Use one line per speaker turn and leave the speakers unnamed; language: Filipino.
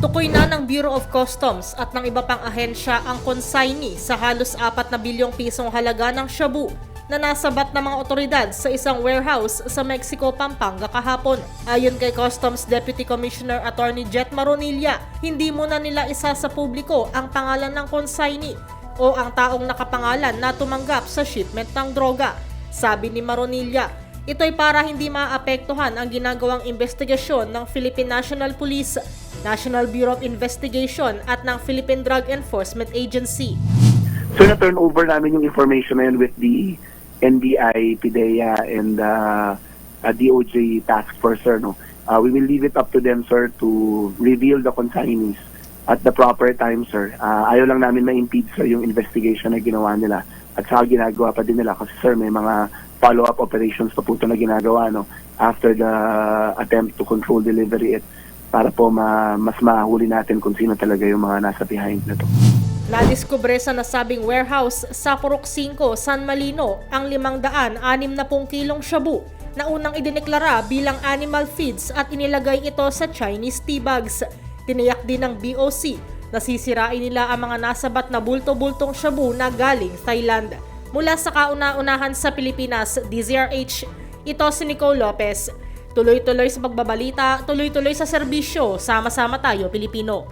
Tukoy na ng Bureau of Customs at ng iba pang ahensya ang consignee sa halos 4 na bilyong pisong halaga ng shabu na nasabat ng mga otoridad sa isang warehouse sa Mexico, Pampanga kahapon. Ayon kay Customs Deputy Commissioner Attorney Jet Maronilla, hindi muna nila isa sa publiko ang pangalan ng consignee o ang taong nakapangalan na tumanggap sa shipment ng droga. Sabi ni Maronilla, ito'y para hindi maapektuhan ang ginagawang investigasyon ng Philippine National Police, National Bureau of Investigation at ng Philippine Drug Enforcement Agency.
So na-turn over namin yung information na yun with the NBI, PIDEA, and DOJ task force, sir. No? We will leave it up to them, sir, to reveal the consignees at the proper time, sir. Ayaw lang namin ma-impede, sir, yung investigation na ginawa nila. At saka ginagawa pa din nila kasi, sir, may mga follow-up operations pa po ito na ginagawa, no? After the attempt to control delivery it, para po mas mahuli natin kung sino talaga yung mga nasa behind na to.
Nadiskubre sa nasabing warehouse sa Purok 5, San Malino ang 560 kilong shabu na unang idineklara bilang animal feeds at inilagay ito sa Chinese tea bags. Tiniyak din ng BOC na sisirain nila ang mga nasabat na bulto-bultong shabu na galing Thailand. Mula sa kauna-unahan sa Pilipinas, DZRH, ito si Nicole Lopez. Tuloy-tuloy sa pagbabalita, tuloy-tuloy sa serbisyo, sama-sama tayo Pilipino.